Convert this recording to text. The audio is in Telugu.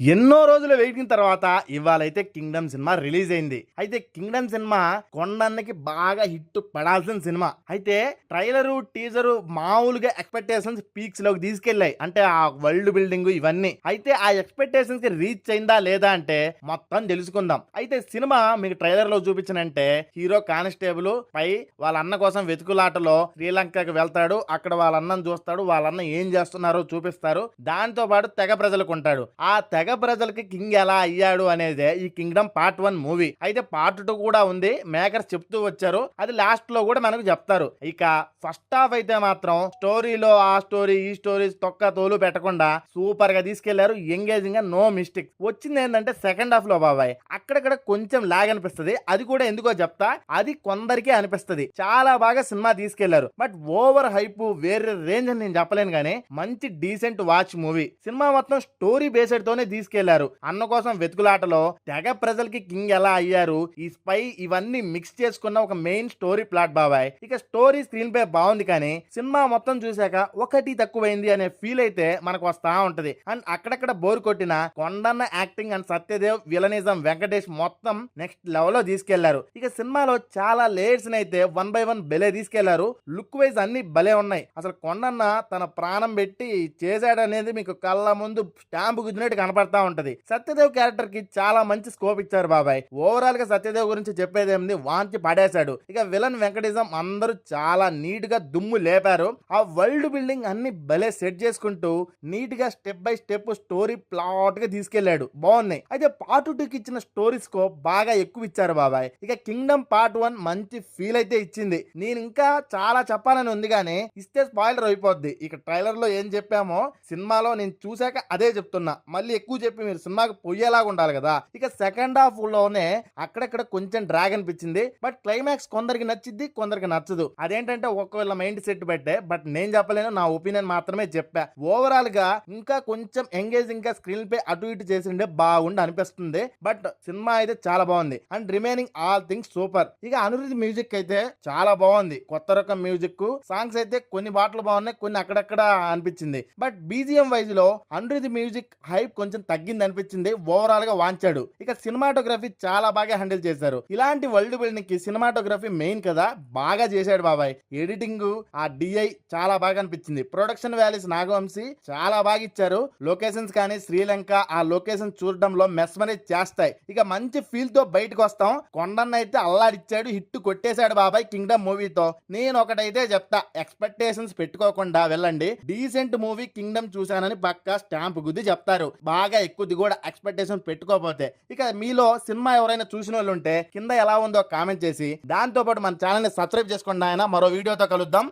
ఎన్నో రోజుల వెయిటింగ్ తర్వాత ఇవాళైతే కింగ్డమ్ సినిమా రిలీజ్ అయింది. అయితే కింగ్డమ్ సినిమా కొండన్నకి బాగా హిట్ పడాల్సిన సినిమా. అయితే ట్రైలరు టీజరు మామూలుగా ఎక్స్పెక్టేషన్స్ పీక్స్ లోకి తీసుకెళ్లాయి. అంటే ఆ వరల్డ్ బిల్డింగ్ ఇవన్నీ. అయితే ఆ ఎక్స్పెక్టేషన్స్ కి రీచ్ అయిందా లేదా అంటే మొత్తం తెలుసుకుందాం. అయితే సినిమా మీకు ట్రైలర్ లో చూపించనంటే హీరో కానిస్టేబుల్ పై వాళ్ళ అన్న కోసం వెతుకులాటలో శ్రీలంకకి వెళ్తాడు. అక్కడ వాళ్ళ అన్నను చూస్తాడు. వాళ్ళ అన్న ఏం చేస్తున్నారో చూపిస్తారు. దాంతో పాటు తెగ ప్రజలకు ఉంటాడు. ఆ తెగ ప్రజలకి కింగ్ ఎలా అయ్యాడు అనేదే ఈ కింగ్డమ్ పార్ట్ 1 మూవీ. అయితే పార్ట్ 2 కూడా ఉంది. మేకర్స్ చెప్తూ వచ్చారు. అది లాస్ట్ లో కూడా మనకు చెప్తారు. ఇక ఫస్ట్ హాఫ్ అయితే మాత్రం స్టోరీలో ఆ స్టోరీ ఈ స్టోరీ తొక్క తోలు పెట్టకుండా సూపర్ గా తీసుకెళ్లారు. ఎంగేజింగ్ గా నో మిస్టేక్. వచ్చింది ఏంటంటే సెకండ్ హాఫ్ లో బాబాయ్ అక్కడక్కడ కొంచెం లాగ్ అనిపిస్తుంది. అది కూడా ఎందుకో చెప్తా. అది కొందరికి అనిపిస్తుంది. చాలా బాగా సినిమా తీసుకెళ్లారు. బట్ ఓవర్ హైప్ వేరే రేంజ్ అని నేను చెప్పలేను కానీ మంచి డీసెంట్ వాచ్ మూవీ. సినిమా మొత్తం స్టోరీ బేస్డ్ తోనే తీసుకెళ్లారు. అన్న కోసం వెతుకులాటలో తెగ ప్రజలకి కింగ్ ఎలా అయ్యారు, ఈ స్పై ఇవన్నీ మిక్స్ చేసుకున్న ఒక మెయిన్ స్టోరీ ప్లాట్ బాబాయ్. ఇక స్టోరీ స్క్రీన్ పై బాగుంది కానీ సినిమా మొత్తం చూసాక ఒకటి తక్కువైంది అనే ఫీల్ అయితే మనకు వస్తా ఉంటది. అండ్ అక్కడక్కడ బోర్ కొట్టిన Kondanna acting and Satyadev villainism Venkatesh మొత్తం నెక్స్ట్ లెవెల్ లో తీసుకెళ్లారు. ఇక సినిమాలో చాలా లేయర్స్ అయితే 1 by 1 బెలే తీసుకెళ్లారు. లుక్ వైజ్ అన్ని భలే ఉన్నాయి. అసలు కొండన్న తన ప్రాణం పెట్టి చేశాడనేది మీకు కళ్ళ ముందు స్టాంప్ గుద్దినట్టు కనపడతా ఉంటది. సత్యదేవ్ క్యారెక్టర్ కి చాలా మంచి స్కోప్ ఇచ్చారు బాబాయ్. ఓవరాల్ గా సత్యదేవ్ గురించి చెప్పేదేమింది, వాంచి పడేశాడు. ఇక విలన్ వెంకటిజం అందరూ చాలా నీట్ గా దుమ్ము లేపారు. ఆ వరల్డ్ బిల్డింగ్ అన్ని భలే సెట్ చేసుకుంటూ నీట్ గా step by step story plot గా తీసుకెళ్లాడు. బాగున్నాయి. అయితే పార్ట్ 2 కి ఇచ్చిన స్టోరీ స్కోప్ బాగా ఎక్కువ ఇచ్చారు బాబాయ్. ఇక కింగ్డమ్ పార్ట్ 1 మంచి ఫీల్ అయితే ఇచ్చింది. నేను ఇంకా చాలా చెప్పాలని ఉంది కానీ ఇస్తే స్పాయిలర్ అయిపోద్ది. ఇక ట్రైలర్ లో ఏం చెప్పామో సినిమాలో నేను చూశాక అదే చెప్తున్నా. మళ్ళీ ఎక్కువ చెప్పి మీరు సినిమాకి పోయేలాగా ఉండాలి కదా. ఇక సెకండ్ హాఫ్ లోనే అక్కడక్కడ కొంచెం డ్రాగ్ అనిపించింది. బట్ క్లైమాక్స్ కొందరికి నచ్చిద్ది, కొందరికి నచ్చదు. అదేంటంటే ఒకవేళ మైండ్ సెట్ పెట్టే. బట్ నేను చెప్పలేను, నా ఒపీనియన్ మాత్రమే చెప్పా. ఓవరాల్ గా ఇంకా కొంచెం ఎంగేజింగ్ గా స్క్రీన్ పై అటు ఇటు చేసిండే బాగుండి అనిపిస్తుంది. బట్ సినిమా అయితే చాలా బాగుంది. And remaining all things super. ఇక అనిరుద్ధ్ మ్యూజిక్ అయితే చాలా బాగుంది. కొత్త రకం మ్యూజిక్. సాంగ్స్ అయితే కొన్ని పాటలు బాగున్నాయి, కొన్ని అక్కడక్కడ అనిపించింది. బట్ బీజిఎం వైజ్ లో అనిరుద్ధ్ మ్యూజిక్ హైప్ కొంచెం తగ్గింది అనిపించింది. ఓవరాల్ గా వాంచాడు. ఇక సినిమాటోగ్రఫీ చాలా బాగా హ్యాండిల్ చేశారు. ఇలాంటి వరల్డ్ బిల్డింగ్ కి సినిమాటోగ్రఫీ మెయిన్ కదా, బాగా చేశాడు బాబాయ్. ఎడిటింగ్ ఆ డిఐ చాలా బాగా అనిపించింది. ప్రొడక్షన్ వాల్యూస్ నాగవంశీ చాలా బాగా ఇచ్చారు. లొకేషన్స్ కానీ శ్రీలంక ఆ లొకేషన్ చూడడంలో మెస్మరైజ్ చేస్తాయి. ఇక మంచి ఫీల్ తో బయటకు వస్తాం. కొండన్న అయితే అల్లాడిచ్చాడు, హిట్ కొట్టేశాడు బాబాయ్ కింగ్డమ్ మూవీతో. నేను ఒకటైతే చెప్తా, ఎక్స్పెక్టేషన్స్ పెట్టుకోకుండా వెళ్ళండి. డీసెంట్ మూవీ కింగ్డమ్ చూశానని పక్కా స్టాంప్ గుద్ది చెప్తారు. బాగా ఎక్కువది కూడా ఎక్స్పెక్టేషన్ పెట్టుకోకపోతే. ఇక మీలో సినిమా ఎవరైనా చూసిన వాళ్ళు ఉంటే కింద ఎలా ఉందో కామెంట్ చేసి దాంతో పాటు మన ఛానల్ ని సబ్స్క్రైబ్ చేసుకోండి. ఆయన మరో వీడియోతో కలుద్దాం.